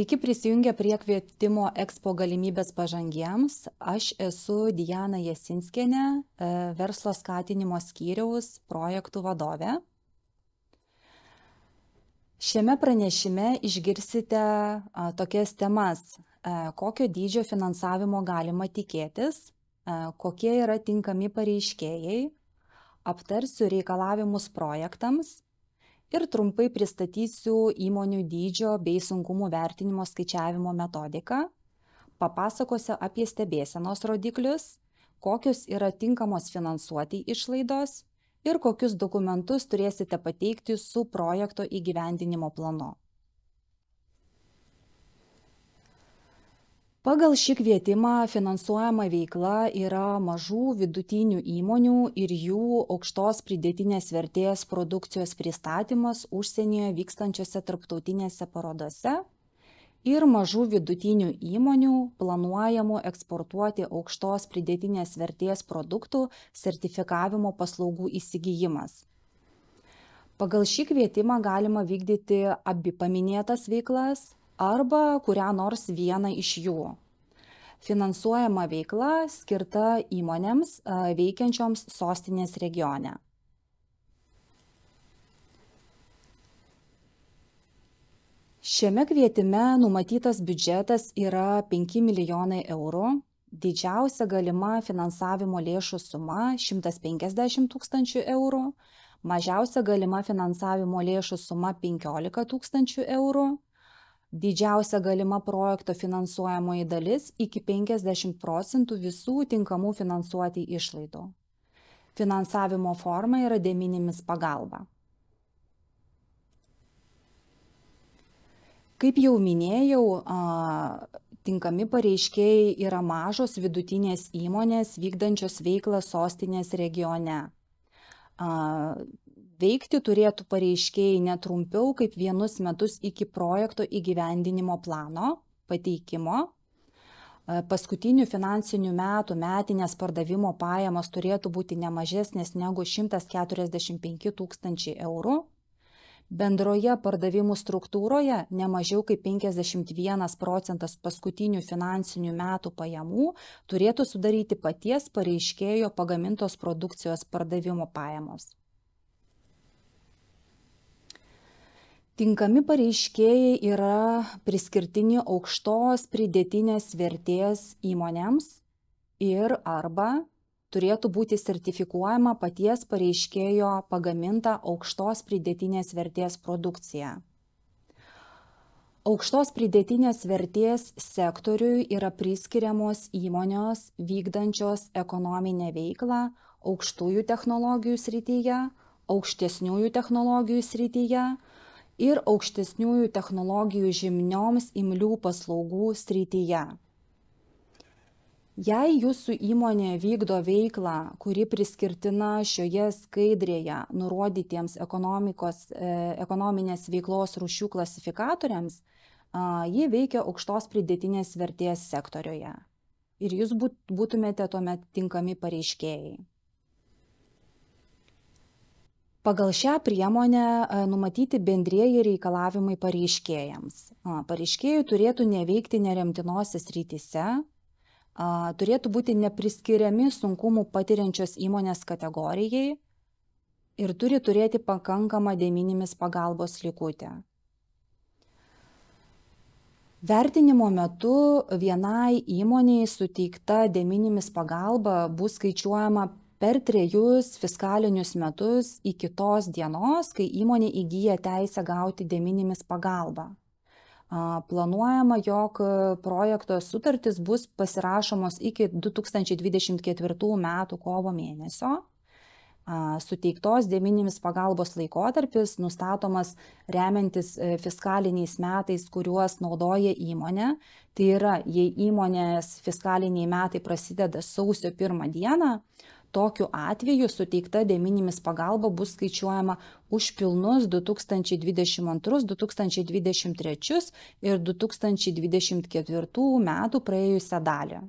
Sveiki prisijungę prie kvietimo Expo galimybės pažangiems. Aš esu Diana Jasinskienė, verslo skatinimo skyriaus projektų vadovė. Šiame pranešime išgirsite tokias temas, kokio dydžio finansavimo galima tikėtis, kokie yra tinkami pareiškėjai, aptarsiu reikalavimus projektams ir trumpai pristatysiu įmonių dydžio bei sunkumų vertinimo skaičiavimo metodiką, papasakosiu apie stebėsenos rodiklius, kokios yra tinkamos finansuoti išlaidos ir kokius dokumentus turėsite pateikti su projekto įgyvendinimo planu. Pagal šį kvietimą finansuojama veikla yra mažų vidutinių įmonių ir jų aukštos pridėtinės vertės produkcijos pristatymas užsienyje vykstančiose tarptautinėse parodose ir mažų vidutinių įmonių planuojamų eksportuoti aukštos pridėtinės vertės produktų sertifikavimo paslaugų įsigijimas. Pagal šį kvietimą galima vykdyti abi paminėtas veiklas arba kurią nors vieną iš jų. Finansuojama veikla skirta įmonėms veikiančioms sostinės regione. Šiame kvietime numatytas biudžetas yra 5 milijonai eurų, didžiausia galima finansavimo lėšų suma 150 tūkstančių eurų, mažiausia galima finansavimo lėšų suma 15 tūkstančių eurų, didžiausia galima projekto finansuojamoji dalis iki 50% visų tinkamų finansuoti išlaidų. Finansavimo forma yra de minimis pagalba. Kaip jau minėjau, tinkami pareiškėjai yra mažos vidutinės įmonės vykdančios veiklą sostinės regione. Veikti turėtų pareiškėjai netrumpiau kaip 1 metus iki projekto įgyvendinimo plano pateikimo. Paskutinių finansinių metų metinės pardavimo pajamos turėtų būti ne mažesnės negu 145 tūkstančiai eurų. Bendroje pardavimų struktūroje ne mažiau kaip 51% paskutinių finansinių metų pajamų turėtų sudaryti paties pareiškėjo pagamintos produkcijos pardavimo pajamos. Tinkami pareiškėjai yra priskirtini aukštos pridėtinės vertės įmonėms ir arba turėtų būti sertifikuojama paties pareiškėjo pagaminta aukštos pridėtinės vertės produkcija. Aukštos pridėtinės vertės sektoriui yra priskiriamos įmonės vykdančios ekonominę veiklą aukštųjų technologijų srityje, aukštesniųjų technologijų srityje ir aukštesniųjų technologijų žymnioms imlių paslaugų srityje. Jei jūsų įmonė vykdo veiklą, kuri priskirtina šioje skaidrėje nurodytiems ekonominės veiklos rūšių klasifikatoriams, ji veikia aukštos pridėtinės vertės sektoriuje ir jūs būtumėte tuomet tinkami pareiškėjai. Pagal šią priemonę numatyti bendrieji reikalavimai pareiškėjams. Pareiškėjai turėtų neveikti neremtinose srityse, turėtų būti nepriskiriami sunkumų patiriančios įmonės kategorijai ir turi turėti pakankamą de minimis pagalbos likutę. Vertinimo metu vienai įmonei suteikta de minimis pagalba bus skaičiuojama per 3 fiskalinius metus iki tos dienos, kai įmonė įgyja teisę gauti de minimis pagalbą. Planuojama, jog projekto sutartys bus pasirašomos iki 2024 metų kovo mėnesio. Suteiktos de minimis pagalbos laikotarpis nustatomas remiantis fiskaliniais metais, kuriuos naudoja įmonė. Tai yra, jei įmonės fiskaliniai metai prasideda sausio 1 dieną, tokiu atveju suteikta de minimis pagalba bus skaičiuojama už pilnus 2022, 2023 ir 2024 metų praėjusią dalį.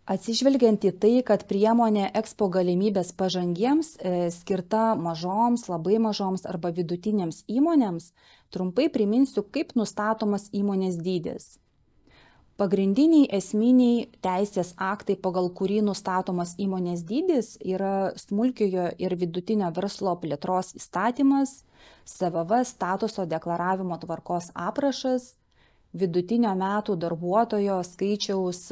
Atsižvelgiant į tai, kad priemonė Expo galimybės pažangiems skirta mažoms, labai mažoms arba vidutinėms įmonėms, trumpai priminsiu, kaip nustatomas įmonės dydis. Pagrindiniai esminiai teisės aktai, pagal kurį nustatomas įmonės dydis, yra smulkiojo ir vidutinio verslo plėtros įstatymas, SVV statuso deklaravimo tvarkos aprašas, vidutinio metų darbuotojo skaičiaus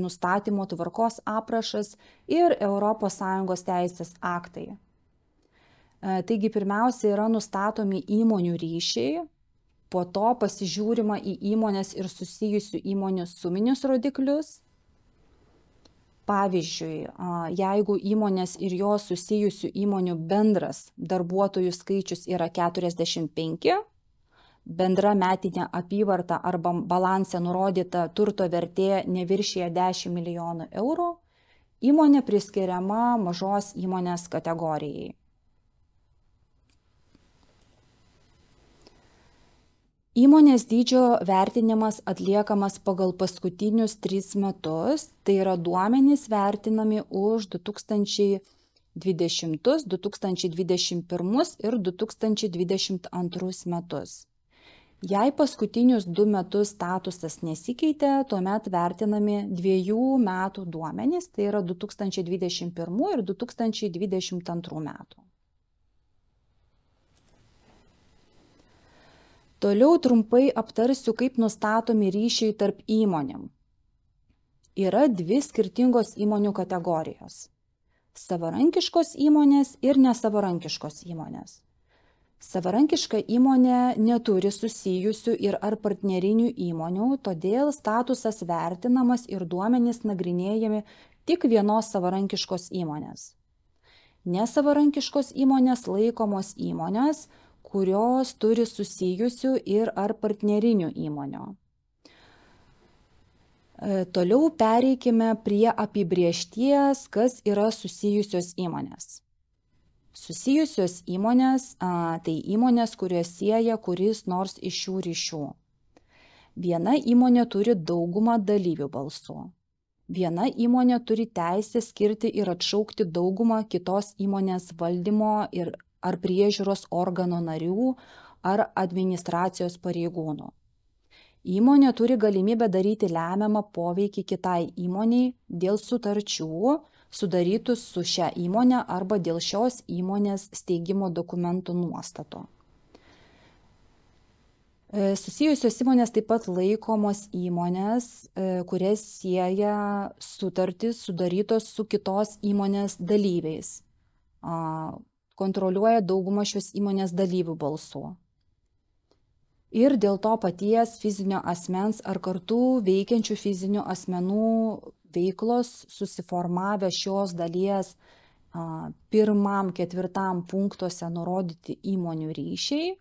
nustatymo tvarkos aprašas ir ES teisės aktai. Taigi pirmiausia yra nustatomi įmonių ryšiai, po to pasižiūrima į įmonės ir susijusių įmonių suminius rodiklius. Pavyzdžiui, jeigu įmonės ir jos susijusių įmonių bendras darbuotojų skaičius yra 45, bendra metinė apyvarta arba balanse nurodyta turto vertė neviršija 10 milijonų eurų, įmonė priskiriama mažos įmonės kategorijai. Įmonės dydžio vertinimas atliekamas pagal paskutinius 3 metus, tai yra duomenys vertinami už 2020, 2021 ir 2022 metus. Jei paskutinius 2 metus statusas nesikeitė, tuomet vertinami 2 metų duomenys, tai yra 2021 ir 2022 metų. Toliau trumpai aptarsiu, kaip nustatomi ryšiai tarp įmonėm. Yra 2 skirtingos įmonių kategorijos – savarankiškos įmonės ir nesavarankiškos įmonės. Savarankiška įmonė neturi susijusių ir ar partnerinių įmonių, todėl statusas vertinamas ir duomenys nagrinėjami tik vienos savarankiškos įmonės. Nesavarankiškos įmonės laikomos įmonės, kurios turi susijusių ir ar partnerinių įmonių. Toliau pereikime prie apibrėžties, kas yra susijusios įmonės. Susijusios įmonės tai įmonės, kurios sieja kuris nors iš šių ryšių. Viena įmonė turi daugumą dalyvių balsų. Viena įmonė turi teisę skirti ir atšaukti daugumą kitos įmonės valdymo ir ar priežiūros organo narių ar administracijos pareigūnų. Įmonė turi galimybę daryti lemiamą poveikį kitai įmoniai dėl sutarčių sudarytų su šia įmonė arba dėl šios įmonės steigimo dokumentų nuostato. Susijusios įmonės taip pat laikomos įmonės, kurias sieja sutartys sudarytos su kitos įmonės dalyviais. Kontroliuoja daugumą šios įmonės dalyvių balsų. Ir dėl to paties fizinio asmens ar kartu veikiančių fizinių asmenų veiklos susiformavę šios dalies 1-4 punktuose nurodyti įmonių ryšiai,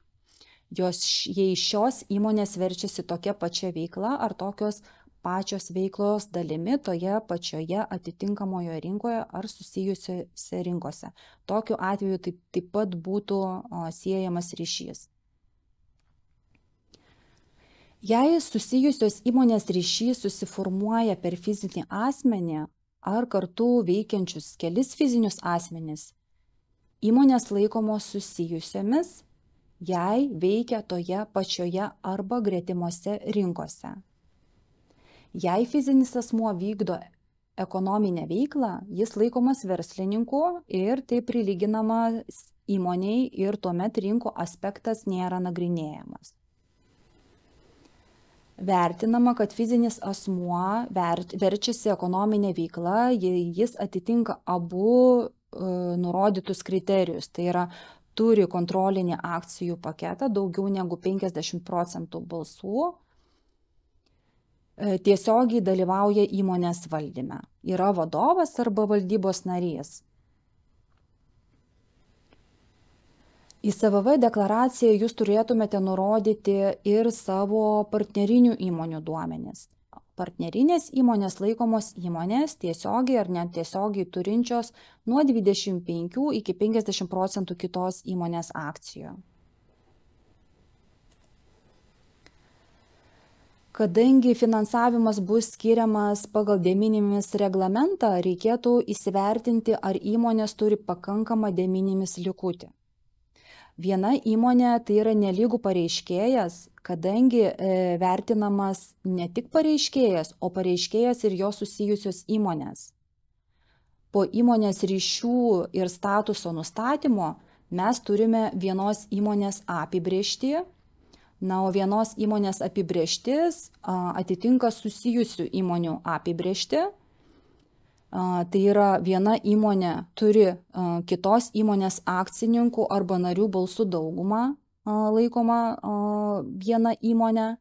jei šios įmonės verčiasi tokia pačia veikla ar tokios pačios veiklos dalimi toje pačioje atitinkamoje rinkoje ar susijusiose rinkose. Tokiu atveju taip pat būtų siejamas ryšys. Jei susijusios įmonės ryšys susiformuoja per fizinį asmenį ar kartu veikiančius kelis fizinius asmenis, įmonės laikomos susijusiomis, jei veikia toje pačioje arba gretimose rinkose. Jei fizinis asmuo vykdo ekonominę veiklą, jis laikomas verslininku ir tai prilyginama įmoniai ir tuomet rinkų aspektas nėra nagrinėjamas. Vertinama, kad fizinis asmuo verčiasi ekonominė veikla, jei jis atitinka abu nurodytus kriterijus, tai yra turi kontrolinį akcijų paketą daugiau negu 50% balsų, tiesiogiai dalyvauja įmonės valdyme. Yra vadovas arba valdybos narys. Į SVV deklaraciją jūs turėtumėte nurodyti ir savo partnerinių įmonių duomenis. Partnerinės įmonės laikomos įmonės tiesiogiai ar netiesiogiai turinčios nuo 25 iki 50% kitos įmonės akcijų. Kadangi finansavimas bus skiriamas pagal de minimis reglamentą, reikėtų įsivertinti, ar įmonės turi pakankamą de minimis likutį. Viena įmonė tai yra nelygų pareiškėjas, kadangi vertinamas ne tik pareiškėjas, o pareiškėjas ir jo susijusios įmonės. Po įmonės ryšių ir statuso nustatymo mes turime vienos įmonės apibrėžtį, o vienos įmonės apibrėžtis atitinka susijusių įmonių apibrėžtį. Tai yra viena įmonė turi kitos įmonės akcininkų arba narių balsų daugumą laikoma viena įmonė.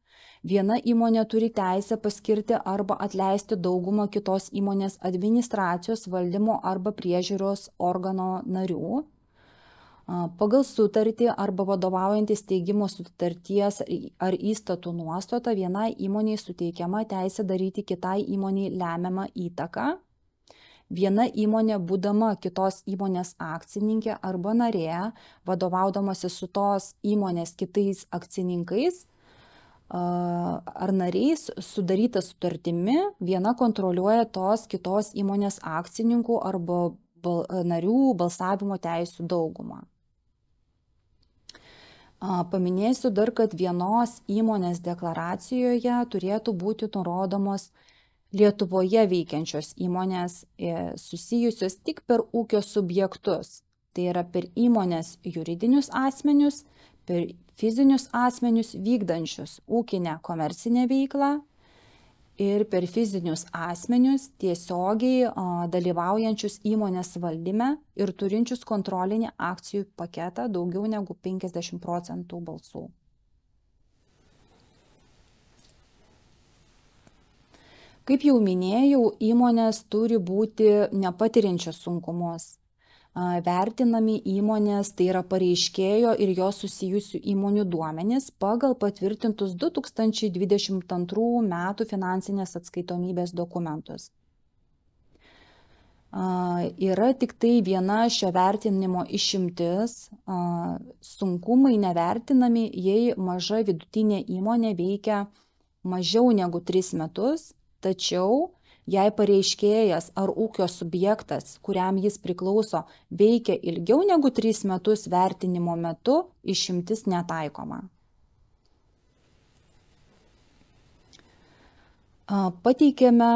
Viena įmonė turi teisę paskirti arba atleisti daugumą kitos įmonės administracijos, valdymo arba priežiūros organo narių. Pagal sutartį arba vadovaujantis steigimo sutarties ar įstatų nuostatą vienai įmoniai suteikiama teisė daryti kitai įmoniai lemiamą įtaką. Viena įmonė, būdama kitos įmonės akcininkė arba narė, vadovaudamasi su tos įmonės kitais akcininkais ar nariais sudaryta sutartimi, viena kontroliuoja tos kitos įmonės akcininkų arba narių balsavimo teisių daugumą. Paminėsiu dar, kad vienos įmonės deklaracijoje turėtų būti nurodomos Lietuvoje veikiančios įmonės susijusios tik per ūkio subjektus. Tai yra per įmonės juridinius asmenius, per fizinius asmenius vykdančius ūkinę komercinę veiklą ir per fizinius asmenius tiesiogiai dalyvaujančius įmonės valdyme ir turinčius kontrolinį akcijų paketą daugiau negu 50% balsų. Kaip jau minėjau, įmonės turi būti nepatiriančios sunkumus. Vertinami įmonės, tai yra pareiškėjo ir jo susijusių įmonių duomenys pagal patvirtintus 2022 metų finansinės atskaitomybės dokumentus. Yra tik tai viena šio vertinimo išimtis. Sunkumai nevertinami, jei maža vidutinė įmonė veikia mažiau negu 3 metus, tačiau jei pareiškėjas ar ūkio subjektas, kuriam jis priklauso, veikia ilgiau negu 3 metus vertinimo metu, išimtis netaikoma. Pateikėme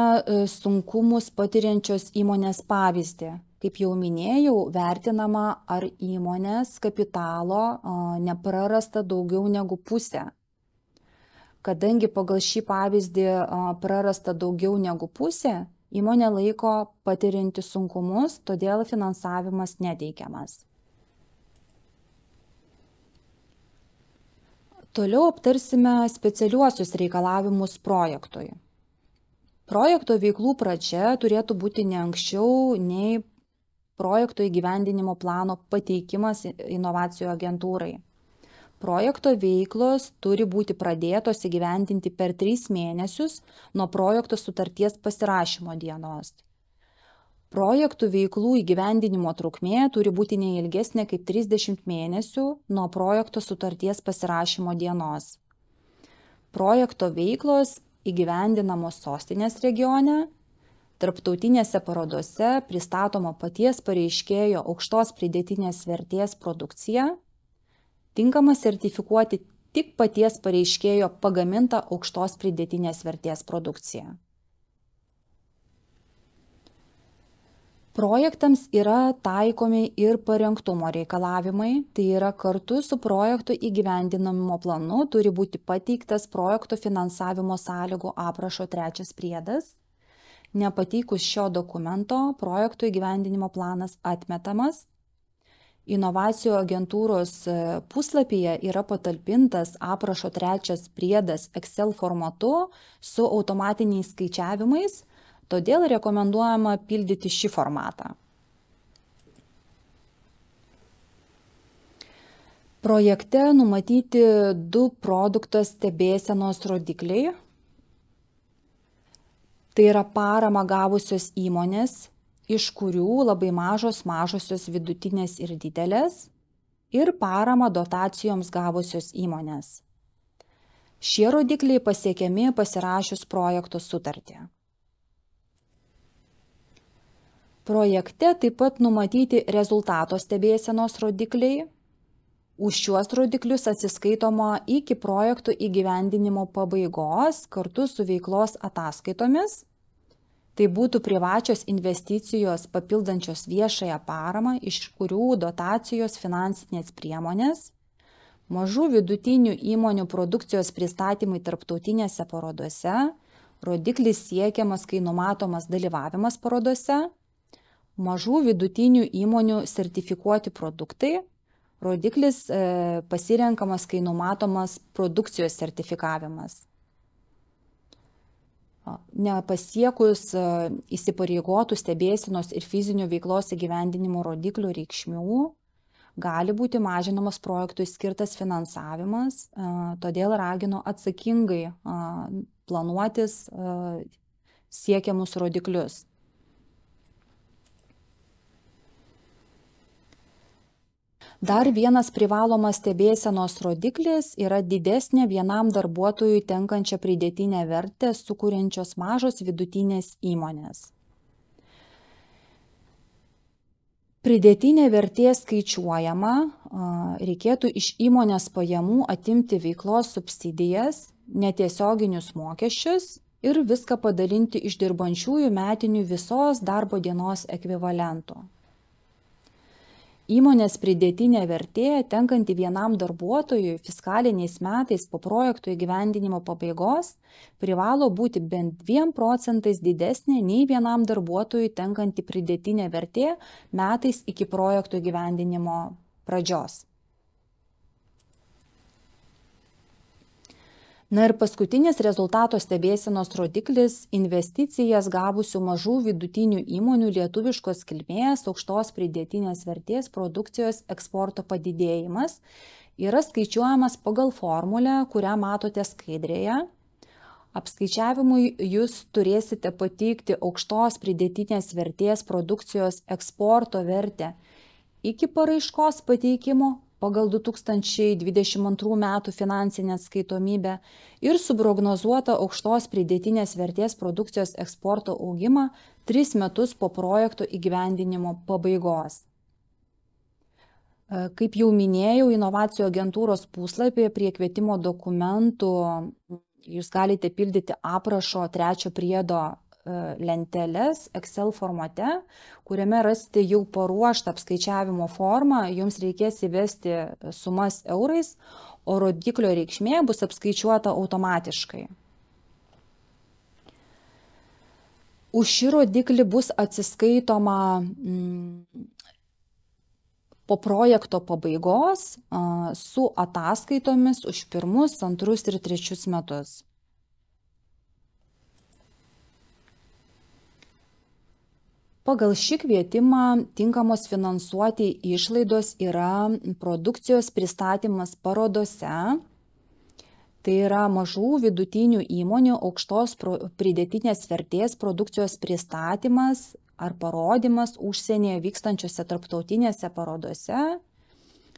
sunkumus patiriančios įmonės pavyzdį. Kaip jau minėjau, vertinama, ar įmonės kapitalo neprarasta daugiau negu pusę. Kadangi pagal šį pavyzdį prarasta daugiau negu pusė, įmonė laiko patirianti sunkumus, todėl finansavimas neteikiamas. Toliau aptarsime specialiuosius reikalavimus projektui. Projekto veiklų pradžia turėtų būti ne anksčiau nei projekto įgyvendinimo plano pateikimas inovacijų agentūrai. Projekto veiklos turi būti pradėtos įgyvendinti per 3 mėnesius nuo projekto sutarties pasirašymo dienos. Projektų veiklų įgyvendinimo trukmė turi būti neilgesnė kaip 30 mėnesių nuo projekto sutarties pasirašymo dienos. Projekto veiklos įgyvendinamos sostinės regione, tarptautinėse parodose pristatoma paties pareiškėjo aukštos pridėtinės vertės produkcija, tinkama sertifikuoti tik paties pareiškėjo pagamintą aukštos pridėtinės vertės produkciją. Projektams yra taikomi ir parengtumo reikalavimai, tai yra kartu su projekto įgyvendinamo planu turi būti pateiktas projekto finansavimo sąlygų aprašo 3 priedas. Nepateikus šio dokumento, projekto įgyvendinimo planas atmetamas. Inovacijų agentūros puslapyje yra patalpintas aprašo 3 priedas Excel formatu su automatiniais skaičiavimais, todėl rekomenduojama pildyti šį formatą. Projekte numatyti 2 produkto stebėsenos rodikliai. Tai yra paramą gavusios įmonės, iš kurių labai mažosios vidutinės ir didelės, ir paramą dotacijoms gavusios įmonės. Šie rodikliai pasiekiami pasirašius projekto sutartį. Projekte taip pat numatyti rezultato stebėsenos rodikliai. Už šiuos rodiklius atsiskaitoma iki projektų įgyvendinimo pabaigos kartu su veiklos ataskaitomis. Tai būtų privačios investicijos papildančios viešąją paramą, iš kurių dotacijos finansinės priemonės, mažų vidutinių įmonių produkcijos pristatymai tarptautinėse parodose, rodiklis siekiamas, kai numatomas dalyvavimas parodose, mažų vidutinių įmonių sertifikuoti produktai, rodiklis pasirenkamas, kai numatomas produkcijos sertifikavimas. Nepasiekus įsipareigotų stebėsenos ir fizinių veiklos įgyvendinimo rodiklių reikšmių, gali būti mažinamas projektui skirtas finansavimas, todėl ragino atsakingai planuotis siekiamus rodiklius. Dar vienas privalomas stebėsenos rodiklis yra didesnė vienam darbuotojui tenkančią pridėtinę vertę sukuriančios mažos vidutinės įmonės. Pridėtinė vertė skaičiuojama, reikėtų iš įmonės pajamų atimti veiklos subsidijas, netiesioginius mokesčius ir viską padalinti iš dirbančiųjų metinių visos darbo dienos ekvivalentų. Įmonės pridėtinė vertė tenkanti vienam darbuotojui fiskaliniais metais po projektų įgyvendinimo pabaigos privalo būti bent 2 procentais didesnė nei vienam darbuotojui tenkanti pridėtinė vertė metais iki projektų įgyvendinimo pradžios. Na ir paskutinis rezultato stebėsenos rodiklis – investicijas gavusių mažų vidutinių įmonių lietuviškos kilmės aukštos pridėtinės vertės produkcijos eksporto padidėjimas yra skaičiuojamas pagal formulę, kurią matote skaidrėje. Apskaičiavimui jūs turėsite pateikti aukštos pridėtinės vertės produkcijos eksporto vertę iki paraiškos pateikimo pagal 2022 metų finansinę atskaitomybę ir suprognozuotą aukštos pridėtinės vertės produkcijos eksporto augimą 3 metus po projekto įgyvendinimo pabaigos. Kaip jau minėjau, inovacijų agentūros puslapyje prie kvietimo dokumentų jūs galite pildyti aprašo 3 priedo lenteles Excel formate, kuriame rasite jau paruoštą apskaičiavimo formą, jums reikės įvesti sumas eurais, o rodiklio reikšmė bus apskaičiuota automatiškai. Už šį rodiklį bus atsiskaitoma po projekto pabaigos su ataskaitomis už 1, 2 ir 3 metus. Pagal šį kvietimą tinkamos finansuoti išlaidos yra produkcijos pristatymas parodose, tai yra mažų vidutinių įmonių aukštos pridėtinės vertės produkcijos pristatymas ar parodymas užsienyje vykstančiose tarptautinėse parodose,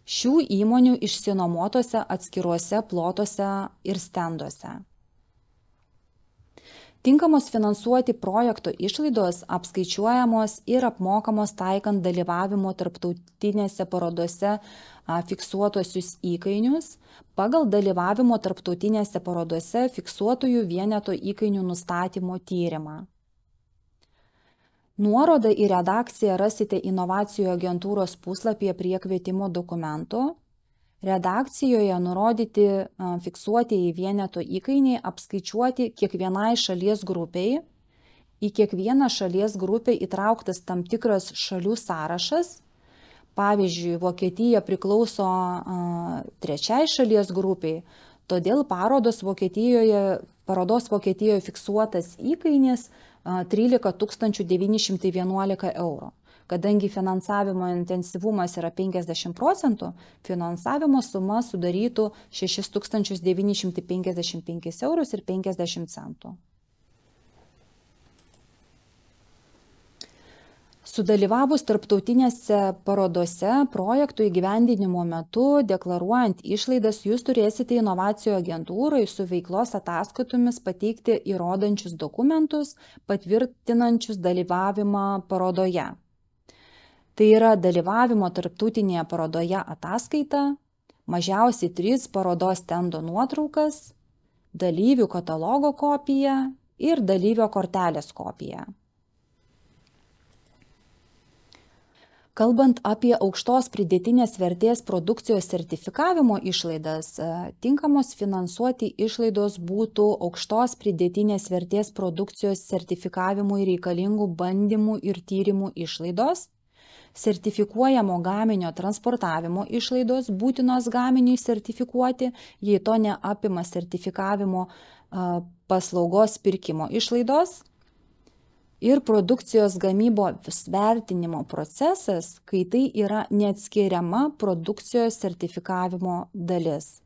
šių įmonių išsinuomotose atskiruose plotuose ir stenduose. Tinkamos finansuoti projekto išlaidos apskaičiuojamos ir apmokamos taikant dalyvavimo tarptautinėse parodose fiksuotosius įkainius pagal dalyvavimo tarptautinėse parodose fiksuotųjų vieneto įkainių nustatymo tyrimą. Nuorodą į redakciją rasite inovacijų agentūros puslapyje prie kvietimo dokumentų. Redakcijoje nurodyti fiksuotieji vieneto įkainiai apskaičiuoti kiekvienai šalies grupiai. Į kiekvieną šalies grupę įtrauktas tam tikras šalių sąrašas. Pavyzdžiui, Vokietija priklauso 3 šalies grupiai, todėl parodos Vokietijoje fiksuotas įkainis 13 911 eurų. Kadangi finansavimo intensyvumas yra 50%, finansavimo suma sudarytų 6 955 eurus ir 50 centų. Sudalyvavus tarptautinėse parodose projektų įgyvendinimo metu, deklaruojant išlaidas, jūs turėsite inovacijų agentūrai su veiklos ataskaitomis pateikti įrodančius dokumentus, patvirtinančius dalyvavimą parodoje. Tai yra dalyvavimo tarptautinėje parodoje ataskaita, mažiausiai 3 parodos stendo nuotraukas, dalyvių katalogo kopija ir dalyvio kortelės kopija. Kalbant apie aukštos pridėtinės vertės produkcijos sertifikavimo išlaidas, tinkamos finansuoti išlaidos būtų aukštos pridėtinės vertės produkcijos sertifikavimui reikalingų bandymų ir tyrimų išlaidos, sertifikuojamo gaminio transportavimo išlaidos būtinos gaminiui sertifikuoti, jei to neapima sertifikavimo paslaugos pirkimo išlaidos, ir produkcijos gamybos vertinimo procesas, kai tai yra neatskiriama produkcijos sertifikavimo dalis.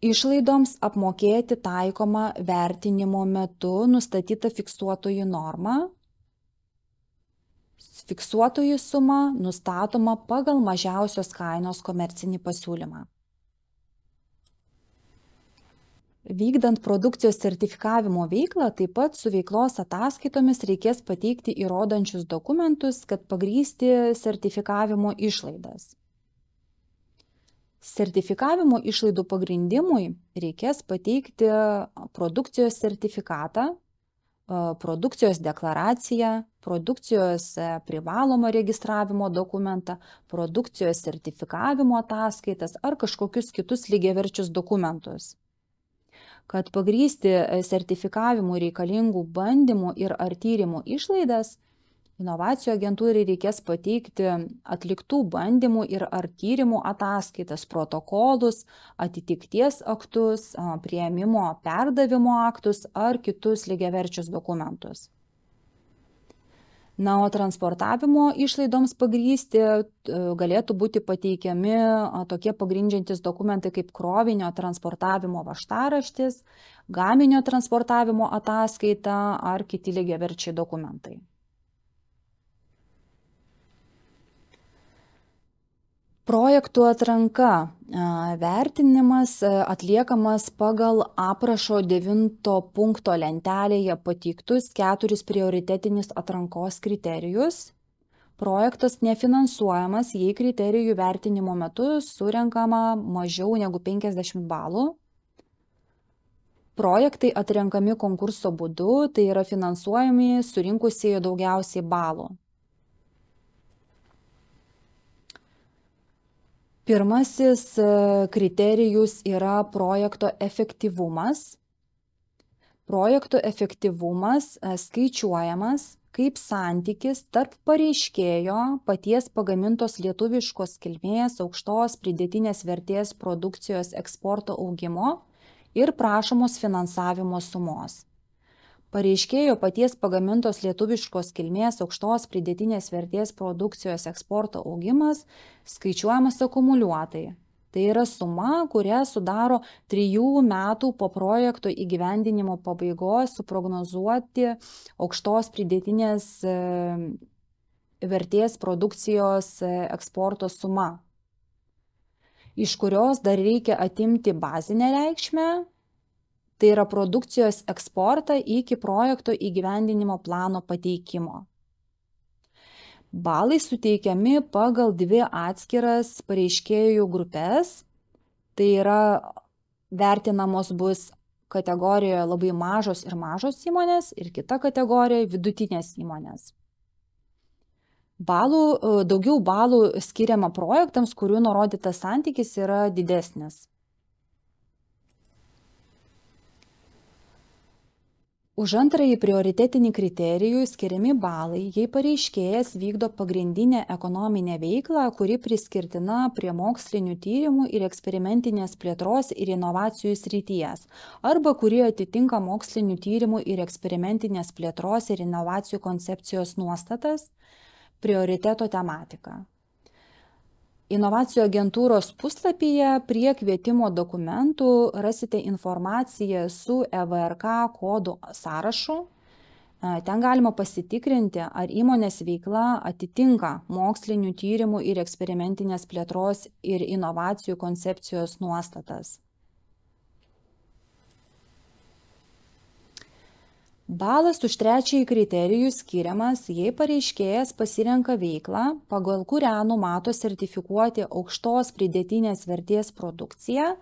Išlaidoms apmokėti taikoma vertinimo metu nustatyta fiksuotoji norma. Fiksuotoji suma nustatoma pagal mažiausios kainos komercinį pasiūlymą. Vykdant produkcijos sertifikavimo veiklą, taip pat su veiklos ataskaitomis reikės pateikti įrodančius dokumentus, kad pagrįsti sertifikavimo išlaidas. Sertifikavimo išlaidų pagrindimui reikės pateikti produkcijos sertifikatą, produkcijos deklaraciją, produkcijos privalomą registravimo dokumentą, produkcijos sertifikavimo ataskaitas ar kažkokius kitus lygiaverčius dokumentus. Kad pagrįsti sertifikavimų reikalingų bandymų ir ar tyrimų išlaidas, inovacijų agentūrai reikės pateikti atliktų bandymų ir ar tyrimų ataskaitas, protokolus, atitikties aktus, priėmimo perdavimo aktus ar kitus lygiaverčius dokumentus. Na, o transportavimo išlaidoms pagrįsti galėtų būti pateikiami tokie pagrindžiantys dokumentai kaip krovinio transportavimo važtaraštis, gaminio transportavimo ataskaita ar kiti lygiaverčiai dokumentai. Projektų atranka. Vertinimas atliekamas pagal aprašo 9 punkto lentelėje pateiktus 4 prioritetinius atrankos kriterijus. Projektas nefinansuojamas, jei kriterijų vertinimo metu surenkama mažiau negu 50 balų. Projektai atrenkami konkurso būdu, tai yra finansuojami surinkusieji daugiausiai balų. Pirmasis kriterijus yra projekto efektyvumas. Projekto efektyvumas skaičiuojamas kaip santykis tarp pareiškėjo paties pagamintos lietuviškos kilmės aukštos pridėtinės vertės produkcijos eksporto augimo ir prašomos finansavimo sumos. Pareiškėjo paties pagamintos lietuviškos kilmės aukštos pridėtinės vertės produkcijos eksporto augimas skaičiuojamas akumuliuotai. Tai yra suma, kurią sudaro 3 metų po projekto įgyvendinimo pabaigos suprognozuoti aukštos pridėtinės vertės produkcijos eksporto suma, iš kurios dar reikia atimti bazinę reikšmę. Tai yra produkcijos eksportą iki projekto įgyvendinimo plano pateikimo. Balai suteikiami pagal 2 atskiras pareiškėjų grupės. Tai yra vertinamos bus kategorijoje labai mažos ir mažos įmonės ir kita kategorija vidutinės įmonės. Daugiau balų skiriama projektams, kurių nurodytas santykis yra didesnis. Už antrąjį prioritetinį kriterijų skiriami balai, jei pareiškėjas vykdo pagrindinę ekonominę veiklą, kuri priskirtina prie mokslinių tyrimų ir eksperimentinės plėtros ir inovacijų srities, arba kuri atitinka mokslinių tyrimų ir eksperimentinės plėtros ir inovacijų koncepcijos nuostatas, prioriteto tematiką. Inovacijų agentūros puslapyje prie kvietimo dokumentų rasite informaciją su EVRK kodų sąrašu. Ten galima pasitikrinti, ar įmonės veikla atitinka mokslinių tyrimų ir eksperimentinės plėtros ir inovacijų koncepcijos nuostatas. Balas už trečiąjį kriterijų skiriamas, jei pareiškėjas pasirenka veiklą, pagal kurią numato sertifikuoti aukštos pridėtinės vertės produkciją,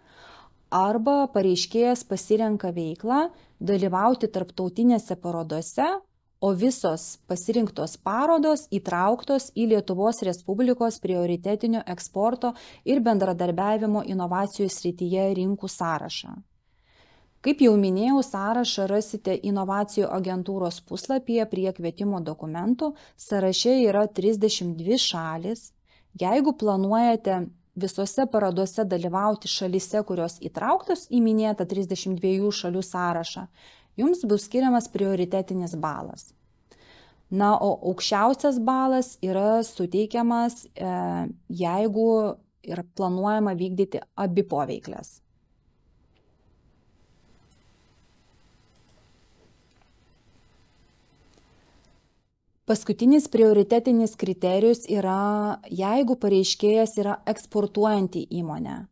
arba pareiškėjas pasirenka veiklą dalyvauti tarptautinėse parodose, o visos pasirinktos parodos įtrauktos į Lietuvos Respublikos prioritetinio eksporto ir bendradarbiavimo inovacijų srityje rinkų sąrašą. Kaip jau minėjau, sąrašą rasite inovacijų agentūros puslapyje prie kvietimo dokumentų. Sąraše yra 32 šalis. Jeigu planuojate visose parodose dalyvauti šalyse, kurios įtrauktos į minėtą 32 šalių sąrašą, jums bus skiriamas prioritetinis balas. Na, o aukščiausias balas yra suteikiamas, jeigu yra planuojama vykdyti abi poveiklės. Paskutinis prioritetinis kriterijus yra, jeigu pareiškėjas yra eksportuojanti įmonė.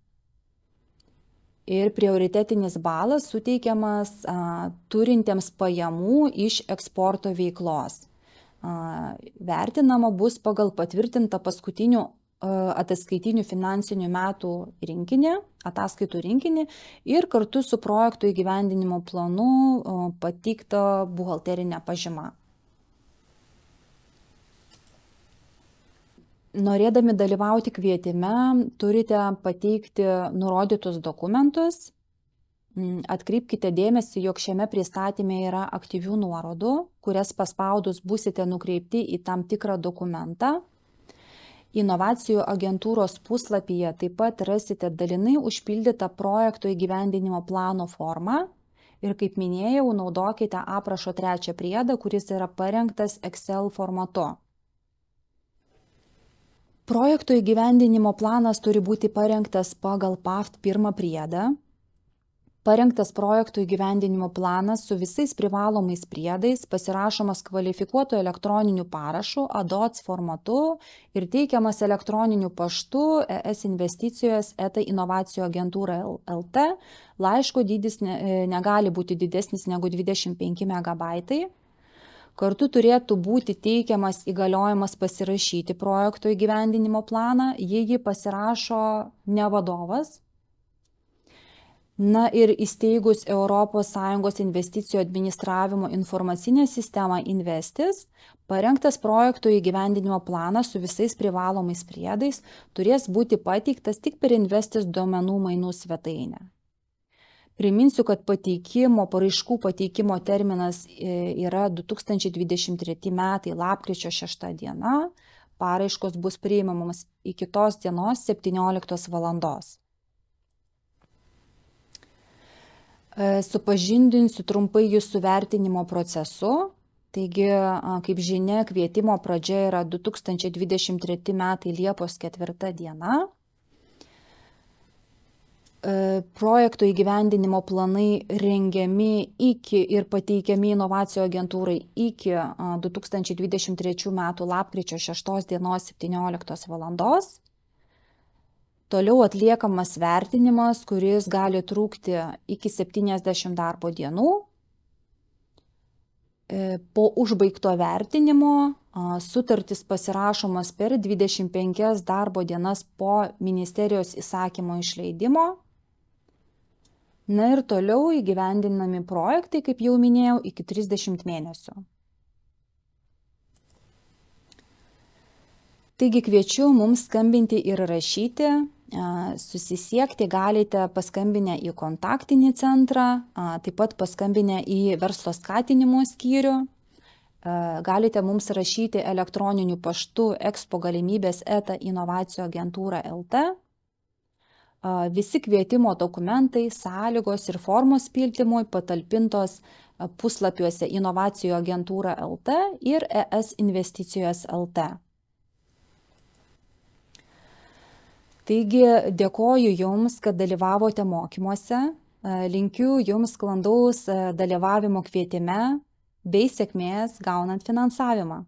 Ir prioritetinis balas suteikiamas turintiems pajamų iš eksporto veiklos. Vertinama bus pagal patvirtintą paskutinių ataskaitinių finansinių metų rinkinį, ataskaitų rinkinį ir kartu su projektų įgyvendinimo planu pateikta buhalterinė pažyma. Norėdami dalyvauti kvietime, turite pateikti nurodytus dokumentus. Atkreipkite dėmesį, jog šiame pristatyme yra aktyvių nuorodų, kurias paspaudus busite nukreipti į tam tikrą dokumentą. Inovacijų agentūros puslapyje taip pat rasite dalinai užpildytą projekto įgyvendinimo plano formą. Ir kaip minėjau, naudokite aprašo trečią priedą, kuris yra parengtas Excel formatu. Projekto įgyvendinimo planas turi būti parengtas pagal PAFT pirmą priedą. Parengtas projekto įgyvendinimo planas su visais privalomais priedais pasirašomas kvalifikuotu elektroniniu parašu ADOTS formatu ir teikiamas elektroniniu paštu esinvesticijos@inovacijų-agentūra.lt. Laiško dydis negali būti didesnis negu 25 MB. Kartu turėtų būti teikiamas įgaliojimas pasirašyti projekto įgyvendinimo planą, jei jį pasirašo ne vadovas. Na ir įsteigus ES investicijų administravimo informacinę sistemą Investis, parengtas projekto įgyvendinimo planas su visais privalomais priedais turės būti pateiktas tik per Investis duomenų mainų svetainę. Priminsiu, kad paraiškų pateikimo terminas yra 2023 metai lapkričio 6 diena. Paraiškos bus priimamos iki tos dienos 17 valandos. Supažindinsiu trumpai jus su vertinimo procesu. Taigi, kaip žinia, kvietimo pradžia yra 2023 metai Liepos 4 diena. Projekto įgyvendinimo planai rengiami ir pateikiami inovacijų agentūrai iki 2023 metų lapkričio 6 dienos 17 valandos. Toliau atliekamas vertinimas, kuris gali trukti iki 70 darbo dienų. Po užbaigto vertinimo sutartis pasirašomas per 25 darbo dienas po ministerijos įsakymo išleidimo. Na ir toliau įgyvendinami projektai, kaip jau minėjau, iki 30 mėnesių. Taigi kviečiu mums skambinti ir rašyti. Susisiekti galite paskambinę į kontaktinį centrą, taip pat paskambinę į verslo skatinimo skyrių. Galite mums rašyti elektroniniu paštu expo-galimybės@inovacijų-agentūra.lt. Visi kvietimo dokumentai, sąlygos ir formos pildymui patalpintos puslapiuose inovacijų-agentūra.lt ir ES-investicijos.lt. Taigi dėkoju Jums, kad dalyvavote mokymuose. Linkiu Jums sklandaus dalyvavimo kvietime. bei sėkmės gaunant finansavimą.